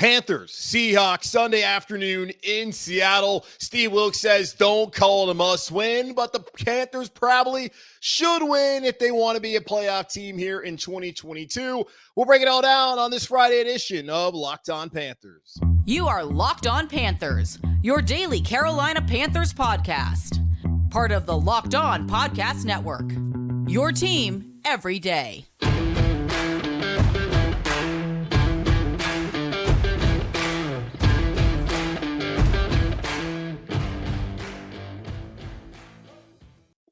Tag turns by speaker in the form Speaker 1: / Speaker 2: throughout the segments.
Speaker 1: Panthers, Seahawks, Sunday afternoon in Seattle. Steve Wilks says don't call it a must win, but the Panthers probably should win if they want to be a playoff team here in 2022. We'll break it all down on this Friday edition of Locked On Panthers.
Speaker 2: You are Locked On Panthers, your daily Carolina Panthers podcast. Part of the Locked On Podcast Network, your team every day.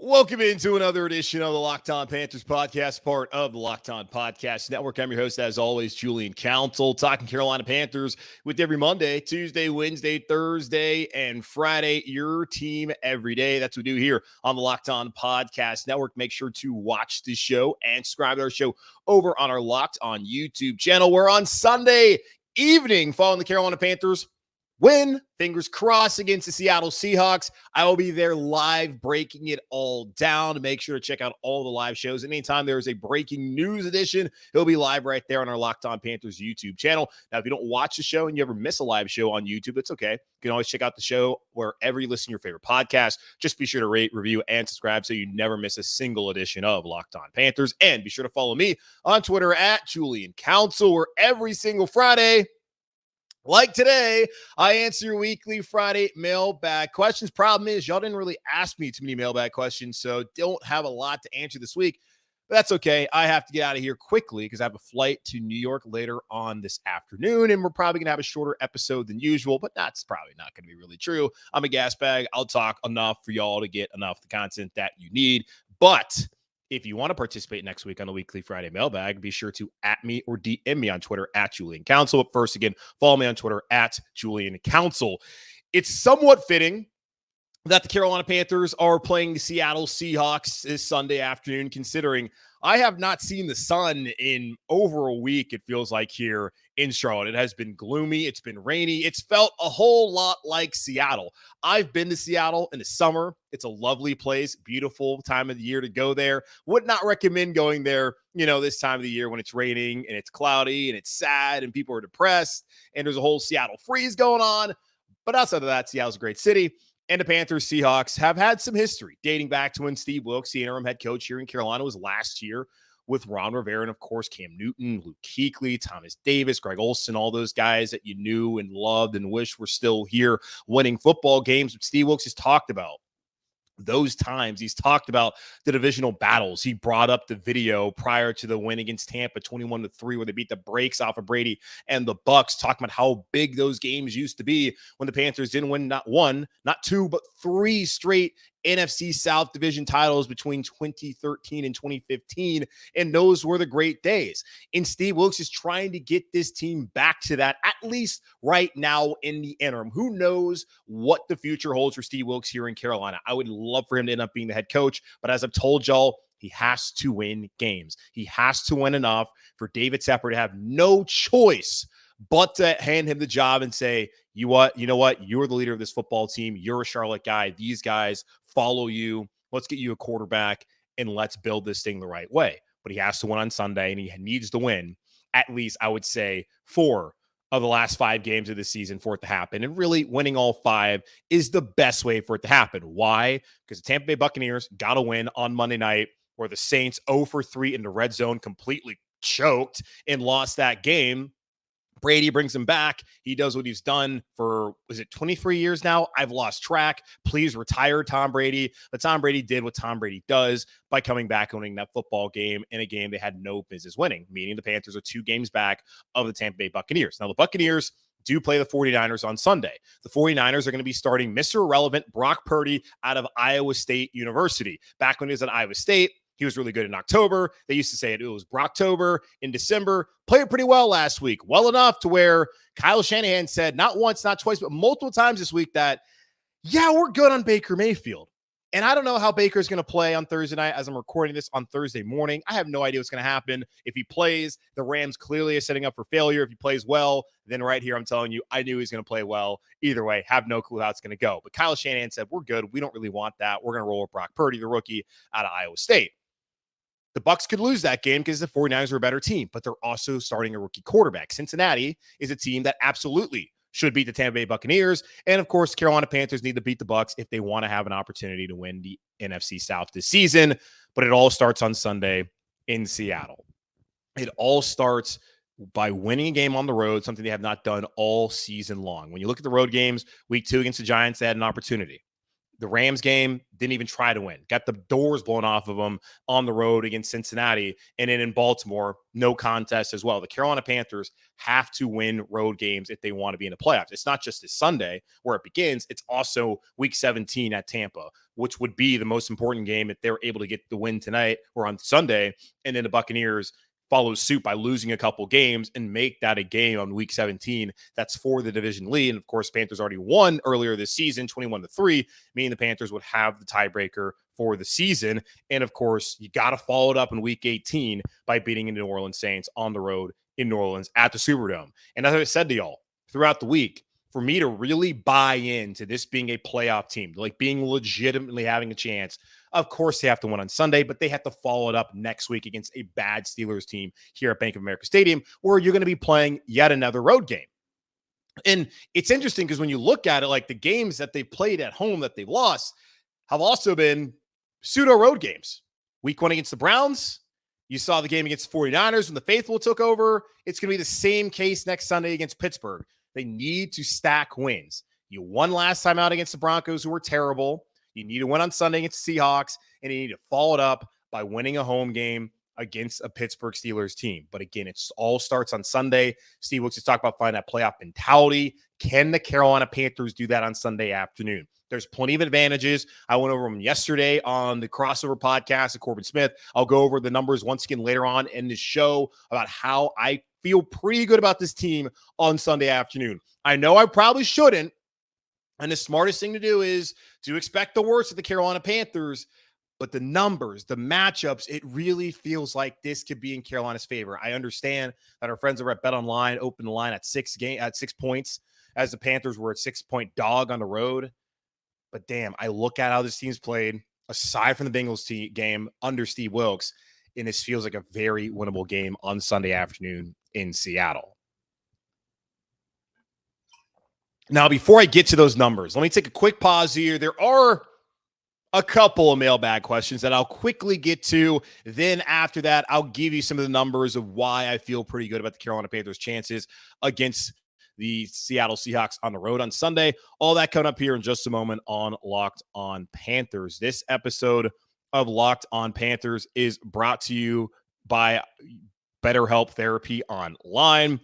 Speaker 1: Welcome into another edition of the Locked On Panthers podcast, part of the Locked On Podcast Network. I'm your host, as always, Julian Council, talking Carolina Panthers with every Monday, Tuesday, Wednesday, Thursday, and Friday. Your team every day. That's what we do here on the Locked On Podcast Network. Make sure to watch the show and subscribe to our show over on our Locked On YouTube channel. We're on Sunday evening following the Carolina Panthers win, fingers crossed, against the Seattle Seahawks. I will be there live breaking it all down. Make sure to check out all the live shows. Anytime there is a breaking news edition, it'll be live right there on our Locked On Panthers YouTube channel. Now, if you don't watch the show and you ever miss a live show on YouTube, it's okay. You can always check out the show wherever you listen to your favorite podcast. Just be sure to rate, review, and subscribe so you never miss a single edition of Locked On Panthers. And be sure to follow me on Twitter at Julian Council, where every single Friday, like today, I answer your weekly Friday mailbag questions. Problem is, y'all didn't really ask me too many mailbag questions, so don't have a lot to answer this week. But that's okay. I have to get out of here quickly because I have a flight to New York later on this afternoon, and we're probably going to have a shorter episode than usual, but that's probably not going to be really true. I'm a gas bag. I'll talk enough for y'all to get enough of the content that you need. But if you want to participate next week on the weekly Friday mailbag, be sure to @ me or DM me on Twitter at Julian Council. But first, again, follow me on Twitter at Julian Council. It's somewhat fitting that the Carolina Panthers are playing the Seattle Seahawks this Sunday afternoon, considering I have not seen the sun in over a week, it feels like, here in Charlotte. It has been gloomy. It's been rainy. It's felt a whole lot like Seattle. I've been to Seattle in the summer. It's a lovely place, beautiful time of the year to go there. Would not recommend going there, this time of the year when it's raining and it's cloudy and it's sad and people are depressed and there's a whole Seattle freeze going on. But outside of that, Seattle's a great city. And the Panthers Seahawks have had some history dating back to when Steve Wilks, the interim head coach here in Carolina, was last year with Ron Rivera and, of course, Cam Newton, Luke Kuechly, Thomas Davis, Greg Olsen, all those guys that you knew and loved and wish were still here winning football games. But Steve Wilks has talked about those times. He's talked about the divisional battles. He brought up the video prior to the win against Tampa 21-3, where they beat the brakes off of Brady and the Bucs, talking about how big those games used to be when the Panthers didn't win not one, not two, but three straight NFC South division titles between 2013 and 2015. And those were the great days. And Steve Wilks is trying to get this team back to that, at least right now in the interim. Who knows what the future holds for Steve Wilks here in Carolina? I would love for him to end up being the head coach, but as I've told y'all, he has to win games. He has to win enough for David Tepper to have no choice but to hand him the job and say, you know what? You're the leader of this football team. You're a Charlotte guy. These guys follow you. Let's get you a quarterback and let's build this thing the right way. But he has to win on Sunday, and he needs to win at least, I would say, 4 of the last 5 games of the season for it to happen. And really, winning all 5 is the best way for it to happen. Why? Because the Tampa Bay Buccaneers got to win on Monday night, where the Saints 0-for-3 in the red zone, completely choked and lost that game. Brady brings him back. He does what he's done for, 23 years now? I've lost track. Please retire Tom Brady. But Tom Brady did what Tom Brady does by coming back and winning that football game in a game they had no business winning, meaning the Panthers are 2 games back of the Tampa Bay Buccaneers. Now, the Buccaneers do play the 49ers on Sunday. The 49ers are going to be starting Mr. Irrelevant Brock Purdy out of Iowa State University. Back when he was at Iowa State, he was really good in October. They used to say it was Brocktober in December. Played pretty well last week. Well enough to where Kyle Shanahan said not once, not twice, but multiple times this week that, yeah, we're good on Baker Mayfield. And I don't know how Baker's going to play on Thursday night as I'm recording this on Thursday morning. I have no idea what's going to happen. If he plays, the Rams clearly are setting up for failure. If he plays well, then right here, I'm telling you, I knew he was going to play well. Either way, have no clue how it's going to go. But Kyle Shanahan said, we're good. We don't really want that. We're going to roll with Brock Purdy, the rookie out of Iowa State. The Bucs could lose that game because the 49ers are a better team, but they're also starting a rookie quarterback. Cincinnati is a team that absolutely should beat the Tampa Bay Buccaneers. And of course, Carolina Panthers need to beat the Bucs if they want to have an opportunity to win the NFC South this season. But it all starts on Sunday in Seattle. It all starts by winning a game on the road, something they have not done all season long. When you look at the road games, week 2 against the Giants, they had an opportunity. The Rams game, didn't even try to win. Got the doors blown off of them on the road against Cincinnati. And then in Baltimore, no contest as well. The Carolina Panthers have to win road games if they want to be in the playoffs. It's not just this Sunday where it begins. It's also week 17 at Tampa, which would be the most important game if they're able to get the win tonight or on Sunday. And then the Buccaneers follow suit by losing a couple games and make that a game on week 17. That's for the division lead. And of course, Panthers already won earlier this season, 21-3, meaning the Panthers would have the tiebreaker for the season. And of course, you got to follow it up in week 18 by beating the New Orleans Saints on the road in New Orleans at the Superdome. And as I said to y'all throughout the week, for me to really buy into this being a playoff team, like being legitimately having a chance, of course they have to win on Sunday, but they have to follow it up next week against a bad Steelers team here at Bank of America Stadium, where you're going to be playing yet another road game. And it's interesting because when you look at it, like the games that they played at home that they've lost have also been pseudo road games. Week 1 against the Browns, you saw the game against the 49ers when the faithful took over. It's going to be the same case next Sunday against Pittsburgh. They need to stack wins. You won last time out against the Broncos, who were terrible. You need to win on Sunday against the Seahawks, and you need to follow it up by winning a home game against a Pittsburgh Steelers team. But again, it all starts on Sunday. Steve Wilkes is talking about finding that playoff mentality. Can the Carolina Panthers do that on Sunday afternoon? There's plenty of advantages. I went over them yesterday on the Crossover podcast with Corbin Smith. I'll go over the numbers once again later on in the show about how I feel pretty good about this team on Sunday afternoon. I know I probably shouldn't, and the smartest thing to do is to expect the worst of the Carolina Panthers, but the numbers, the matchups, it really feels like this could be in Carolina's favor. I understand that our friends over at BetOnline opened the line at 6 points as the Panthers were a 6-point dog on the road. But damn, I look at how this team's played, aside from the Bengals game under Steve Wilkes, and this feels like a very winnable game on Sunday afternoon in Seattle. Now, before I get to those numbers, let me take a quick pause here. There are a couple of mailbag questions that I'll quickly get to. Then after that, I'll give you some of the numbers of why I feel pretty good about the Carolina Panthers' chances against the Seattle Seahawks on the road on Sunday. All that coming up here in just a moment on Locked On Panthers. This episode of Locked On Panthers is brought to you by BetterHelp Therapy Online.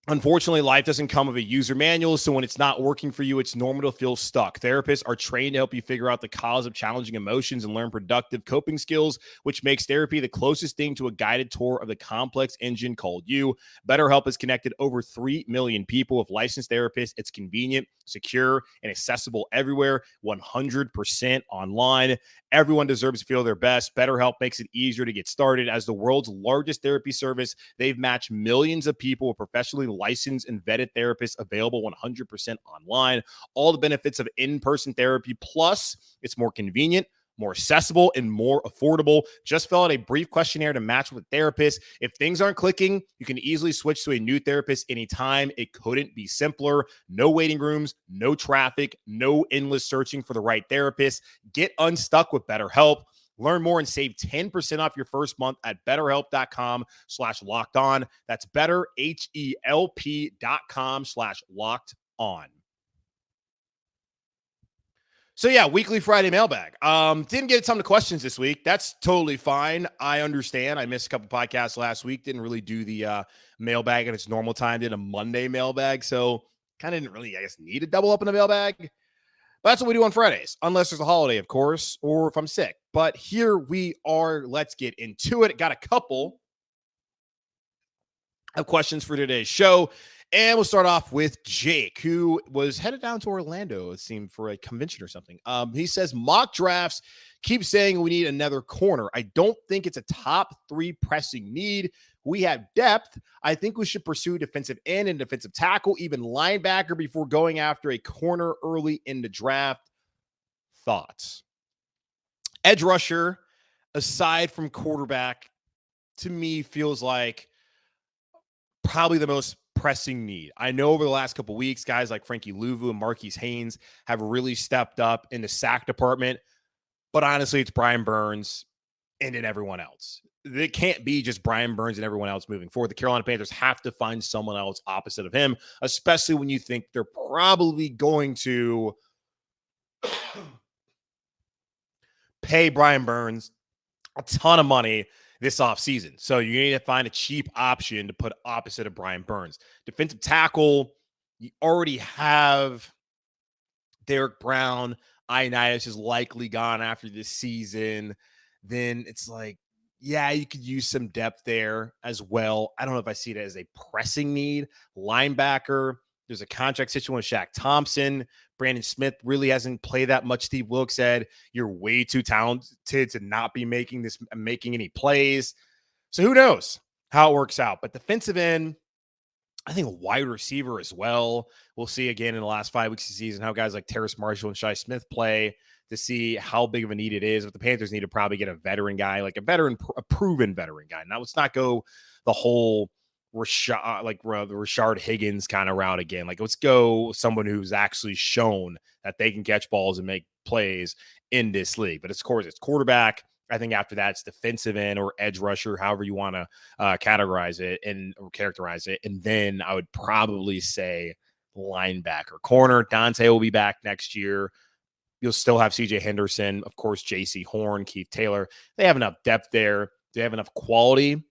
Speaker 1: Unfortunately, life doesn't come with a user manual, so when it's not working for you, it's normal to feel stuck. Therapists are trained to help you figure out the cause of challenging emotions and learn productive coping skills, which makes therapy the closest thing to a guided tour of the complex engine called you. BetterHelp has connected over 3 million people with licensed therapists. It's convenient, secure, and accessible everywhere, 100% online. Everyone deserves to feel their best. BetterHelp makes it easier to get started. As the world's largest therapy service, they've matched millions of people with professionally licensed and vetted therapists available 100% online. All the benefits of in-person therapy, plus it's more convenient, more accessible, and more affordable. Just fill out a brief questionnaire to match with a therapist. If things aren't clicking, you can easily switch to a new therapist anytime. It couldn't be simpler. No waiting rooms, no traffic, no endless searching for the right therapist. Get unstuck with BetterHelp. Learn more and save 10% off your first month at betterhelp.com/lockedon. That's betterhelp.com/lockedon. So yeah, weekly Friday mailbag. Didn't get a ton of questions this week. That's totally fine. I understand. I missed a couple podcasts last week. Didn't really do the mailbag at its normal time. Did a Monday mailbag. So kind of didn't really, I guess, need to double up in the mailbag. But that's what we do on Fridays, unless there's a holiday, of course, or if I'm sick. But here we are. Let's get into it. Got a couple of questions for today's show. And we'll start off with Jake, who was headed down to Orlando, it seemed, for a convention or something. He says, mock drafts keep saying we need another corner. I don't think it's a top 3 pressing need. We have depth. I think we should pursue defensive end and defensive tackle, even linebacker, before going after a corner early in the draft. Thoughts? Edge rusher. aside from quarterback, to me feels like probably the most pressing need. I know over the last couple of weeks, guys like Frankie Louvu and Marquise Haynes have really stepped up in the sack department, but honestly, it's Brian Burns and then everyone else. It can't be just Brian Burns and everyone else moving forward. The Carolina Panthers have to find someone else opposite of him, especially when you think they're probably going to pay Brian Burns a ton of money this offseason. So you need to find a cheap option to put opposite of Brian Burns. Defensive tackle, you already have Derek Brown. Ioannidis is likely gone after this season. Then it's like, yeah, you could use some depth there as well. I don't know if I see it as a pressing need. Linebacker, there's a contract situation with Shaq Thompson. Brandon Smith really hasn't played that much. Steve Wilkes said, you're way too talented to not be making any plays. So who knows how it works out. But defensive end, I think a wide receiver as well. We'll see again in the last 5 weeks of the season how guys like Terrace Marshall and Shi Smith play to see how big of a need it is. But the Panthers need to probably get a veteran guy, like a proven veteran guy. Now, let's not go the whole the Rashard Higgins kind of route again. Like, let's go someone who's actually shown that they can catch balls and make plays in this league. But of course, it's quarterback. I think after that, it's defensive end or edge rusher, however you want to characterize it. And then I would probably say linebacker. Corner, Deontay will be back next year. You'll still have CJ Henderson, of course, JC Horn, Keith Taylor. They have enough depth there. Do they have enough quality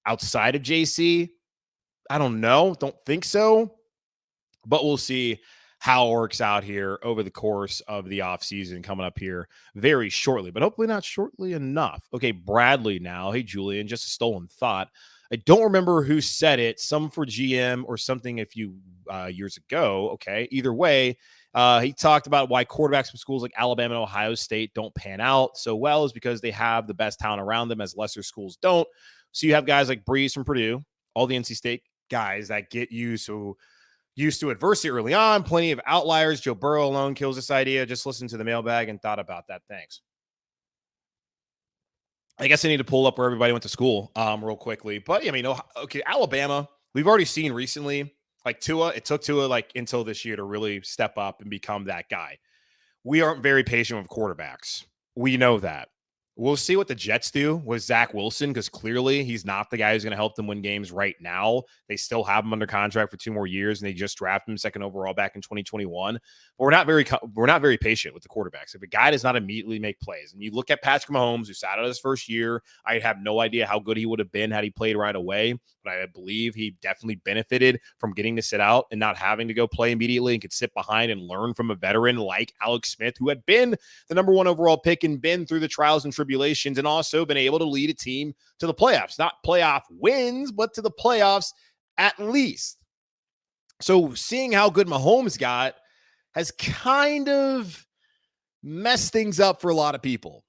Speaker 1: outside of JC? I don't know. Don't think so. But we'll see how it works out here over the course of the offseason coming up here very shortly, but hopefully not shortly enough. Okay, Bradley now. Hey, Julian, just a stolen thought. I don't remember who said it, some for GM or something a few years ago. Okay, either way, he talked about why quarterbacks from schools like Alabama and Ohio State don't pan out so well is because they have the best talent around them as lesser schools don't. So you have guys like Breeze from Purdue, all the NC State guys that get used to adversity early on, plenty of outliers. Joe Burrow alone kills this idea. Just listened to the mailbag and thought about that. Thanks. I guess I need to pull up where everybody went to school real quickly. But, I mean, okay, Alabama, we've already seen recently, like Tua, it took Tua like until this year to really step up and become that guy. We aren't very patient with quarterbacks. We know that. We'll see what the Jets do with Zach Wilson because clearly he's not the guy who's going to help them win games right now. They still have him under contract for 2 more years, and they just drafted him second overall back in 2021. But we're not very patient with the quarterbacks. If a guy does not immediately make plays, and you look at Patrick Mahomes, who sat out his first year, I have no idea how good he would have been had he played right away. But I believe he definitely benefited from getting to sit out and not having to go play immediately and could sit behind and learn from a veteran like Alex Smith, who had been the number 1 overall pick and been through the trials and tribulations and also been able to lead a team to the playoffs. Not playoff wins, but to the playoffs at least. So seeing how good Mahomes got has kind of messed things up for a lot of people.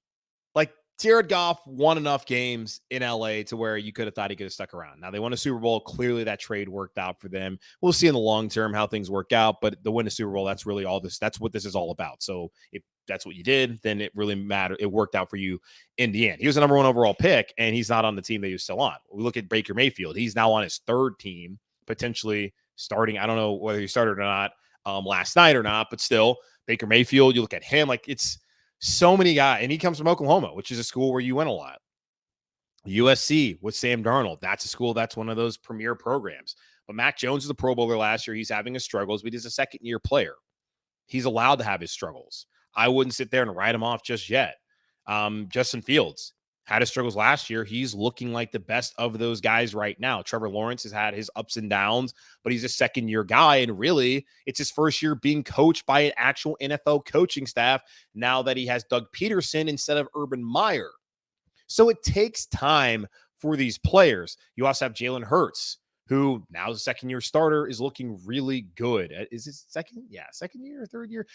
Speaker 1: Like, Jared Goff won enough games in LA to where you could have thought he could have stuck around. Now they won a Super Bowl. Clearly that trade worked out for them. We'll see in the long term how things work out, but the win a Super Bowl, that's really all this. That's what this is all about. So if that's what you did, then it really mattered. It worked out for you in the end. He was the number 1 overall pick, and he's not on the team that he was still on. We look at Baker Mayfield. He's now on his 3rd team, potentially starting. I don't know whether he started or not last night or not, but still Baker Mayfield, you look at him, like it's so many guys, and he comes from Oklahoma, which is a school where you win a lot. USC with Sam Darnold, that's a school that's one of those premier programs. But Mac Jones is a Pro Bowler last year. He's having his struggles, but he's a second-year player. He's allowed to have his struggles. I wouldn't sit there and write him off just yet. Justin Fields had his struggles last year. He's looking like the best of those guys right now. Trevor Lawrence has had his ups and downs, but he's a second-year guy, and really, it's his first year being coached by an actual NFL coaching staff now that he has Doug Peterson instead of Urban Meyer. So it takes time for these players. You also have Jalen Hurts, who now is a second-year starter, is looking really good. Is it second? Yeah, second year or third year?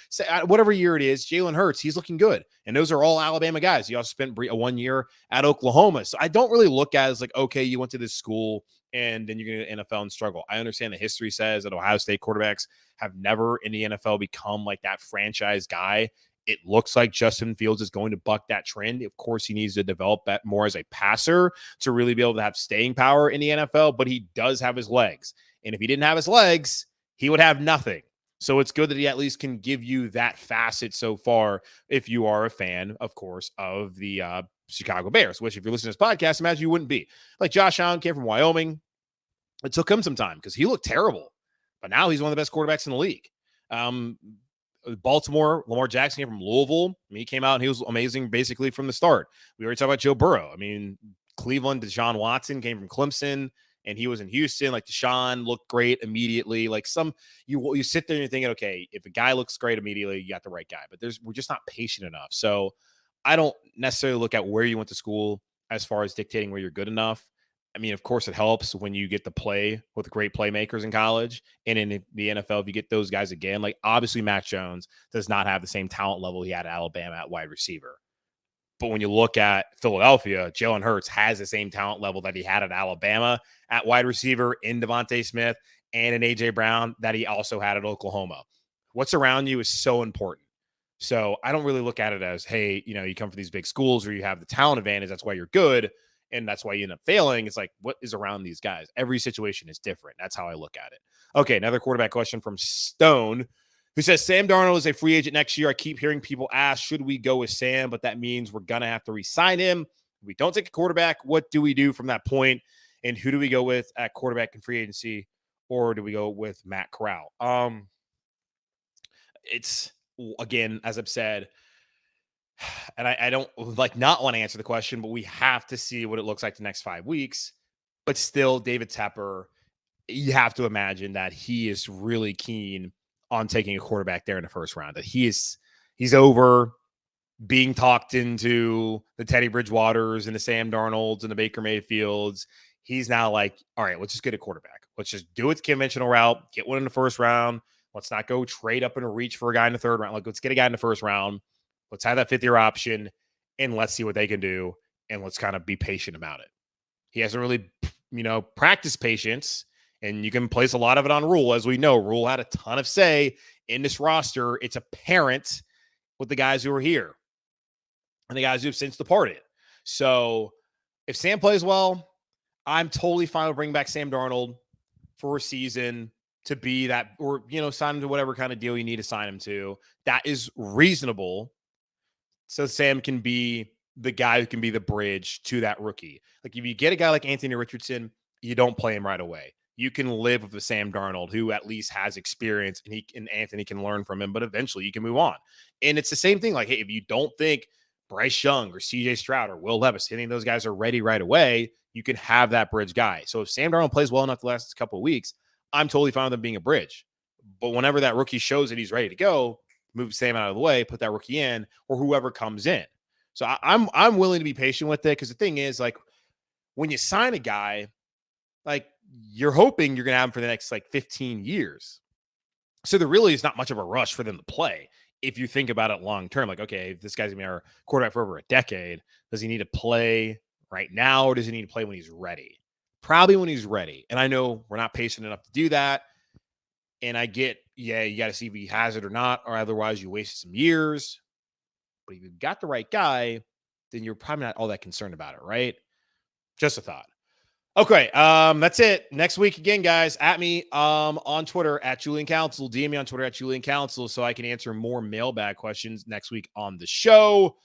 Speaker 1: Whatever year it is, Jalen Hurts, he's looking good. And those are all Alabama guys. He also spent 1 year at Oklahoma. So I don't really look at it as like, okay, you went to this school and then you're going to NFL and struggle. I understand the history says that Ohio State quarterbacks have never in the NFL become like that franchise guy. It looks like Justin Fields is going to buck that trend. Of course, he needs to develop that more as a passer to really be able to have staying power in the NFL, but he does have his legs. And if he didn't have his legs, he would have nothing. So it's good that he at least can give you that facet so far if you are a fan, of course, of the Chicago Bears, which if you're listening to this podcast, imagine you wouldn't be. Like Josh Allen came from Wyoming. It took him some time because he looked terrible. But now he's one of the best quarterbacks in the league. Baltimore, Lamar Jackson came from Louisville. I mean, he came out and he was amazing basically from the start. We already talked about Joe Burrow. I mean, Cleveland, Deshaun Watson came from Clemson. And he was in Houston. Like Deshaun looked great immediately. Like you sit there and you're thinking, okay, if a guy looks great immediately, you got the right guy. But we're just not patient enough. So I don't necessarily look at where you went to school as far as dictating where you're good enough. I mean, of course, it helps when you get to play with great playmakers in college and in the NFL. If you get those guys again, like obviously Mac Jones does not have the same talent level he had at Alabama at wide receiver. But when you look at Philadelphia, Jalen Hurts has the same talent level that he had at Alabama at wide receiver in Devontae Smith and in A.J. Brown that he also had at Oklahoma. What's around you is so important. So I don't really look at it as, hey, you come from these big schools where you have the talent advantage. That's why you're good. And that's why you end up failing. It's like, what is around these guys? Every situation is different. That's how I look at it. Okay, another quarterback question from Stone, who says, Sam Darnold is a free agent next year. I keep hearing people ask, should we go with Sam? But that means we're going to have to re-sign him. If we don't take a quarterback, what do we do from that point? And who do we go with at quarterback in free agency? Or do we go with Matt Corral? It's, again, as I've said, and I don't not want to answer the question, but we have to see what it looks like the next 5 weeks. But still, David Tepper, you have to imagine that he is really keen on taking a quarterback there in the first round. That he's over being talked into the Teddy Bridgewaters and the Sam Darnolds and the Baker Mayfields. He's now like, all right, let's just get a quarterback. Let's just do it the conventional route, get one in the first round. Let's not go trade up and reach for a guy in the third round. Like, let's get a guy in the first round. Let's have that fifth-year option, and let's see what they can do, and let's kind of be patient about it. He hasn't really, practiced patience, and you can place a lot of it on Rule. As we know, Rule had a ton of say in this roster. It's apparent with the guys who are here and the guys who have since departed. So if Sam plays well, I'm totally fine with bringing back Sam Darnold for a season to be that, or, sign him to whatever kind of deal you need to sign him to. That is reasonable. So Sam can be the guy who can be the bridge to that rookie. Like if you get a guy like Anthony Richardson, you don't play him right away. You can live with the Sam Darnold who at least has experience and Anthony can learn from him, but eventually you can move on. And it's the same thing. Like, hey, if you don't think Bryce Young or CJ Stroud or Will Levis, any of those guys are ready right away, you can have that bridge guy. So if Sam Darnold plays well enough the last couple of weeks, I'm totally fine with him being a bridge. But whenever that rookie shows that he's ready to go, move Sam out of the way, put that rookie in, or whoever comes in. So I'm willing to be patient with it because the thing is, like, when you sign a guy, like, you're hoping you're going to have him for the next, 15 years. So there really is not much of a rush for them to play if you think about it long term. Like, okay, if this guy's going to be our quarterback for over a decade, does he need to play right now or does he need to play when he's ready? Probably when he's ready. And I know we're not patient enough to do that. And I get, you got to see if he has it or not, or otherwise you wasted some years. But if you've got the right guy, then you're probably not all that concerned about it, right? Just a thought. Okay, that's it. Next week again, guys, at me on Twitter at Julian Council. DM me on Twitter at Julian Council so I can answer more mailbag questions next week on the show.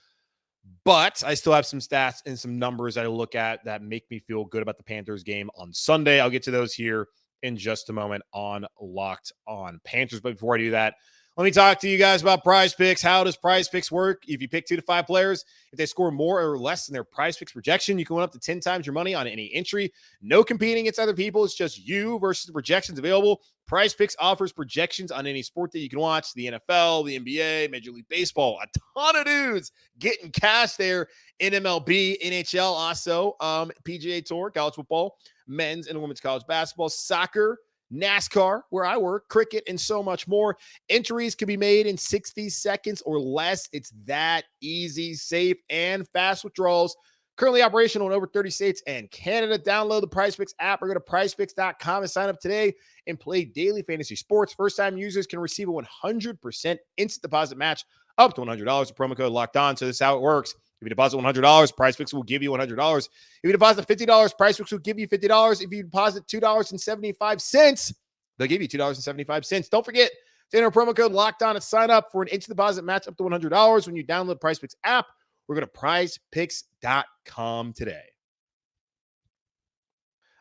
Speaker 1: But I still have some stats and some numbers that I look at that make me feel good about the Panthers game on Sunday. I'll get to those here in just a moment on Locked On Panthers. But before I do that, let me talk to you guys about PrizePicks. How does PrizePicks work? If you pick 2 to 5 players, if they score more or less than their PrizePicks projection, you can win up to 10 times your money on any entry. No competing against other people. It's just you versus the projections available. PrizePicks offers projections on any sport that you can watch: the NFL, the NBA, Major League Baseball. A ton of dudes getting cash there in MLB, NHL, also PGA Tour, college football, men's and women's college basketball, soccer, NASCAR, where I work, cricket, and so much more. Entries can be made in 60 seconds or less. It's that easy, safe, and fast withdrawals. Currently operational in over 30 states and Canada. Download the PrizePicks app or go to prizepicks.com and sign up today and play daily fantasy sports. First-time users can receive a 100% instant deposit match up to $100 with promo code Locked On. So this is how it works. If you deposit $100, PrizePicks will give you $100. If you deposit $50, PrizePicks will give you $50. If you deposit $2.75, they'll give you $2.75. Don't forget to enter promo code Locked On and sign up for an instant deposit match up to $100 when you download the PrizePicks app. We're going to PrizePicks.com today.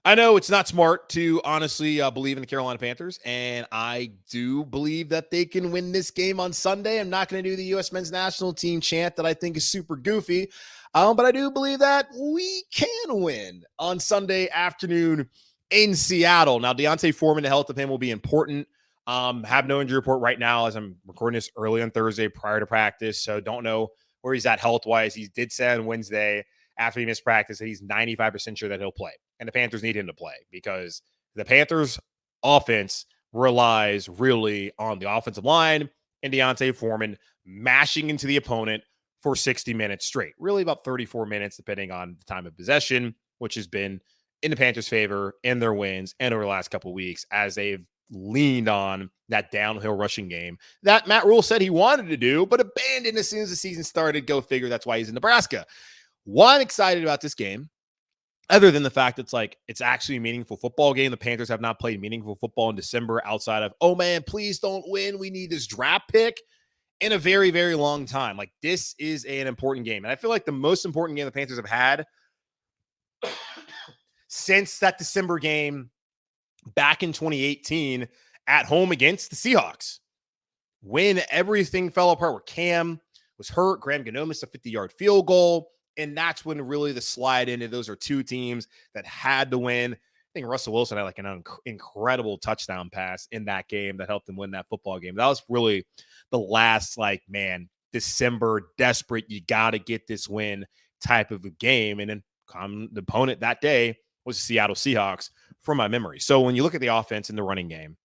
Speaker 1: I know it's not smart to honestly believe in the Carolina Panthers, and I do believe that they can win this game on Sunday. I'm not going to do the U.S. men's national team chant that I think is super goofy, but I do believe that we can win on Sunday afternoon in Seattle. Now, Deontay Foreman, the health of him will be important. Have no injury report right now as I'm recording this early on Thursday prior to practice, so don't know where he's at health-wise. He did say on Wednesday after he missed practice that he's 95% sure that he'll play. And the Panthers need him to play because the Panthers offense relies really on the offensive line and Deontay Foreman mashing into the opponent for 60 minutes straight. Really about 34 minutes, depending on the time of possession, which has been in the Panthers' favor in their wins and over the last couple of weeks as they've leaned on that downhill rushing game that Matt Rule said he wanted to do, but abandoned as soon as the season started. Go figure. That's why he's in Nebraska. Why I'm excited about this game, other than the fact that it's actually a meaningful football game. The Panthers have not played meaningful football in December outside of, oh man, please don't win, we need this draft pick, in a very, very long time. This is an important game. And I feel like the most important game the Panthers have had since that December game back in 2018 at home against the Seahawks, when everything fell apart, where Cam was hurt, Graham Gano missed a 50-yard field goal. And that's when really the slide ended. Those are two teams that had to win. I think Russell Wilson had an incredible touchdown pass in that game that helped them win that football game. That was really the last, December desperate, you got to get this win type of a game. And then the opponent that day was the Seattle Seahawks from my memory. So when you look at the offense in the running game,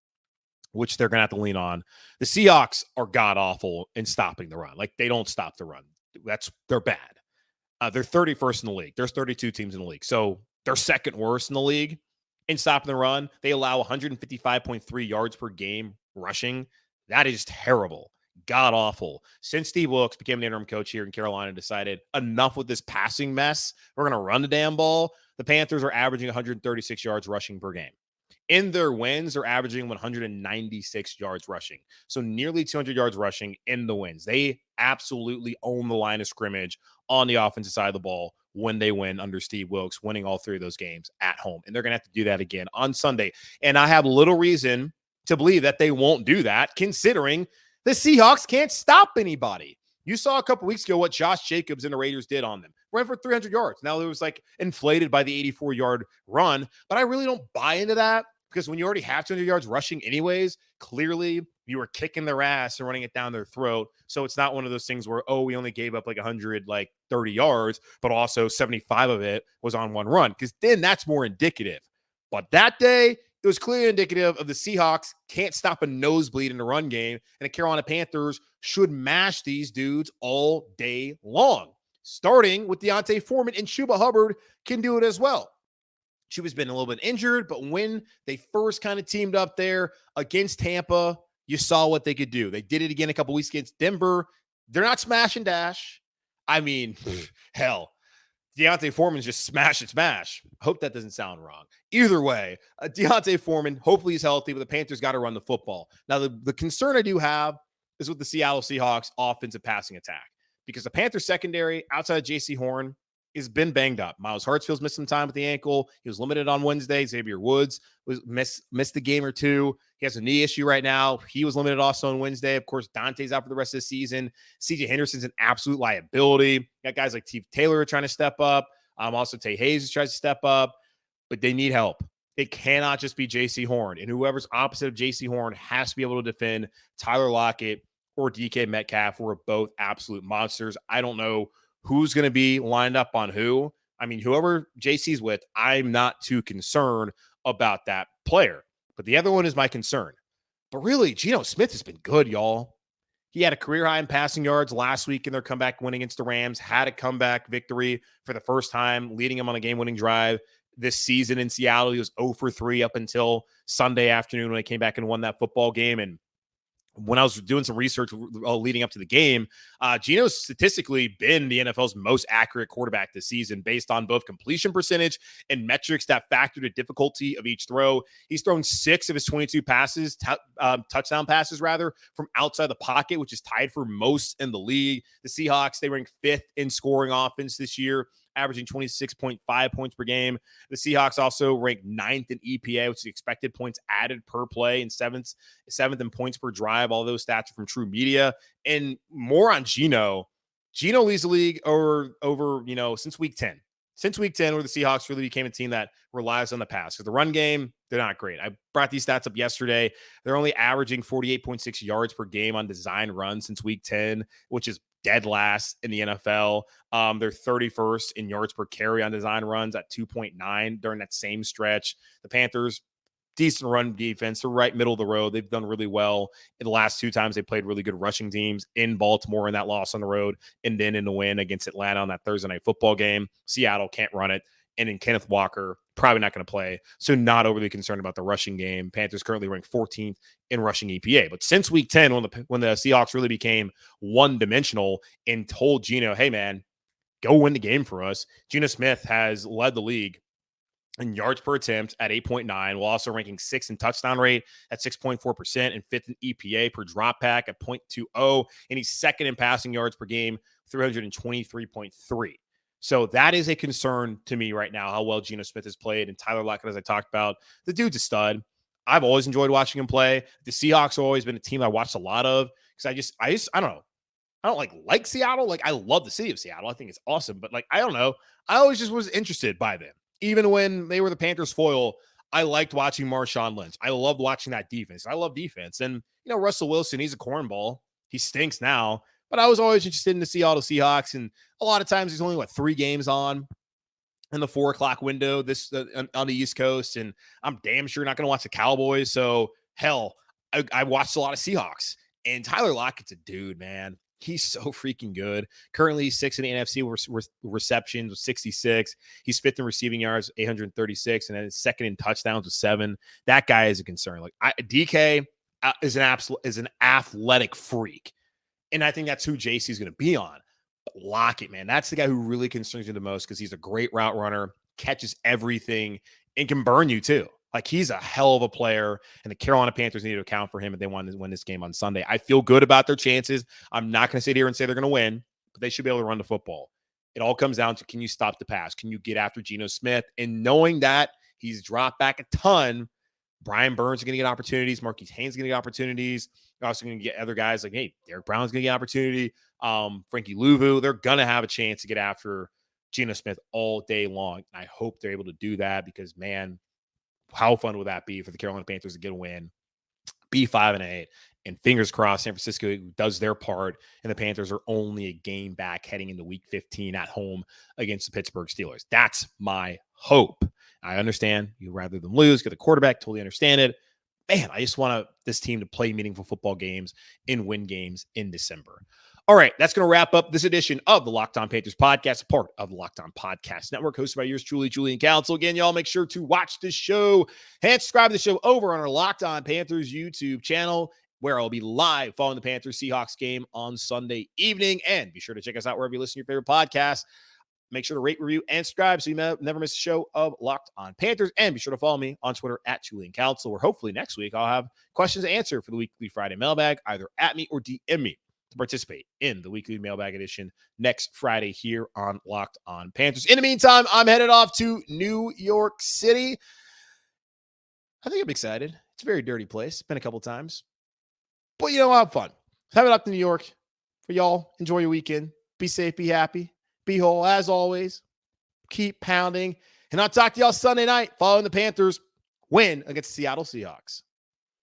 Speaker 1: which they're going to have to lean on, the Seahawks are god-awful in stopping the run. They don't stop the run. They're bad. They're 31st in the league. There's 32 teams in the league. So they're second worst in the league in stopping the run. They allow 155.3 yards per game rushing. That is terrible. God awful. Since Steve Wilkes became the interim coach here in Carolina, decided enough with this passing mess. We're going to run the damn ball. The Panthers are averaging 136 yards rushing per game. In their wins, they're averaging 196 yards rushing. So nearly 200 yards rushing in the wins. They absolutely own the line of scrimmage on the offensive side of the ball when they win under Steve Wilkes, winning all three of those games at home. And they're going to have to do that again on Sunday. And I have little reason to believe that they won't do that, considering the Seahawks can't stop anybody. You saw a couple weeks ago what Josh Jacobs and the Raiders did on them. Ran for 300 yards. Now it was inflated by the 84-yard run, but I really don't buy into that. Because when you already have 200 yards rushing anyways, clearly you were kicking their ass and running it down their throat. So it's not one of those things where, we only gave up 130 yards, but also 75 of it was on one run. Because then that's more indicative. But that day, it was clearly indicative of the Seahawks can't stop a nosebleed in the run game. And the Carolina Panthers should mash these dudes all day long. Starting with Deontay Foreman, and Chuba Hubbard can do it as well. Chuba's been a little bit injured, but when they first kind of teamed up there against Tampa, you saw what they could do. They did it again a couple weeks against Denver. They're not smash and dash. I mean, hell, Deontay Foreman's just smash and smash. Hope that doesn't sound wrong. Either way, Deontay Foreman, hopefully he's healthy, but the Panthers got to run the football. Now, the concern I do have is with the Seattle Seahawks offensive passing attack, because the Panthers secondary outside of J.C. Horn has been banged up. Miles Hartsfield's missed some time with the ankle. He was limited on Wednesday. Xavier Woods was missed a game or two. He has a knee issue right now. He was limited also on Wednesday. Of course, Dante's out for the rest of the season. CJ Henderson's an absolute liability. Got guys like T. Taylor trying to step up. Also Tay Hayes tries to step up, but they need help. It cannot just be J.C. Horn, and whoever's opposite of J.C. Horn has to be able to defend Tyler Lockett or DK Metcalf, who are both absolute monsters. I don't know who's going to be lined up on who. I mean, whoever JC's with, I'm not too concerned about that player. But the other one is my concern. But really, Geno Smith has been good, y'all. He had a career high in passing yards last week in their comeback win against the Rams, had a comeback victory for the first time, leading him on a game-winning drive this season in Seattle. He was 0 for 3 up until Sunday afternoon when he came back and won that football game. And when I was doing some research leading up to the game, Geno's statistically been the NFL's most accurate quarterback this season based on both completion percentage and metrics that factor the difficulty of each throw. He's thrown 6 of his 22 passes, touchdown passes rather, from outside the pocket, which is tied for most in the league. The Seahawks, they rank 5th in scoring offense this year, averaging 26.5 points per game. The Seahawks also rank 9th in EPA, which is expected points added per play, and 7th in points per drive. All those stats are from True Media. And more on Geno. Geno leads the league over since week 10. Since week 10, where the Seahawks really became a team that relies on the pass. Because the run game, they're not great. I brought these stats up yesterday. They're only averaging 48.6 yards per game on design runs since week 10, which is dead last in the NFL. They're 31st in yards per carry on design runs at 2.9 during that same stretch. The Panthers, decent run defense. They're right middle of the road. They've done really well in the last 2 times they played really good rushing teams in Baltimore in that loss on the road, and then in the win against Atlanta on that Thursday night football game. Seattle can't run it. And in Kenneth Walker, probably not going to play. So not overly concerned about the rushing game. Panthers currently ranked 14th in rushing EPA. But since week 10, when the Seahawks really became one-dimensional and told Geno, hey, man, go win the game for us, Geno Smith has led the league in yards per attempt at 8.9, while also ranking 6th in touchdown rate at 6.4% and 5th in EPA per drop back at 0.20. And he's 2nd in passing yards per game, 323.3. So that is a concern to me right now, how well Geno Smith has played. And Tyler Lockett, as I talked about, the dude's a stud. I've always enjoyed watching him play. The Seahawks have always been a team I watched a lot of because I don't know. I don't like Seattle. Like, I love the city of Seattle. I think it's awesome. But I don't know. I always just was interested by them. Even when they were the Panthers foil, I liked watching Marshawn Lynch. I loved watching that defense. I love defense. And, Russell Wilson, he's a cornball. He stinks now. But I was always interested in the Seattle Seahawks, and a lot of times there's only 3 games on in the 4:00 window on the East Coast, and I'm damn sure not going to watch the Cowboys. So hell, I watched a lot of Seahawks, and Tyler Lockett's a dude, man. He's so freaking good. Currently, he's 6th in the NFC receptions with 66. He's 5th in receiving yards, 836, and then 2nd in touchdowns with 7. That guy is a concern. DK is an athletic freak. And I think that's who JC's going to be on. But Lockett, man, that's the guy who really concerns me the most because he's a great route runner, catches everything, and can burn you too. He's a hell of a player, and the Carolina Panthers need to account for him if they want to win this game on Sunday. I feel good about their chances. I'm not going to sit here and say they're going to win, but they should be able to run the football. It all comes down to, can you stop the pass? Can you get after Geno Smith? And knowing that he's dropped back a ton, Brian Burns is going to get opportunities. Marquise Haynes is going to get opportunities. You're also going to get other guys like, hey, Derek Brown's going to get opportunity. Frankie Louvu, they're going to have a chance to get after Geno Smith all day long. I hope they're able to do that because, man, how fun would that be for the Carolina Panthers to get a win, be 5-8, and fingers crossed San Francisco does their part, and the Panthers are only a game back heading into Week 15 at home against the Pittsburgh Steelers. That's my hope. I understand you'd rather them lose, get the quarterback, totally understand it. Man, I just want this team to play meaningful football games and win games in December. All right, that's going to wrap up this edition of the Locked On Panthers podcast, a part of the Locked On Podcast Network, hosted by yours truly, Julian Council. Again, y'all make sure to watch this show and subscribe to the show over on our Locked On Panthers YouTube channel, where I'll be live following the Panthers-Seahawks game on Sunday evening. And be sure to check us out wherever you listen to your favorite podcasts. Make sure to rate, review, and subscribe so you never miss a show of Locked On Panthers. And be sure to follow me on Twitter at Julian Council, where hopefully next week I'll have questions to answer for the weekly Friday Mailbag, either at me or DM me to participate in the weekly Mailbag edition next Friday here on Locked On Panthers. In the meantime, I'm headed off to New York City. I think I'm excited. It's a very dirty place. Been a couple times. But, I'll have fun. Have it up to New York. For y'all, enjoy your weekend. Be safe, be happy. Be whole, as always. Keep pounding. And I'll talk to y'all Sunday night following the Panthers win against the Seattle Seahawks.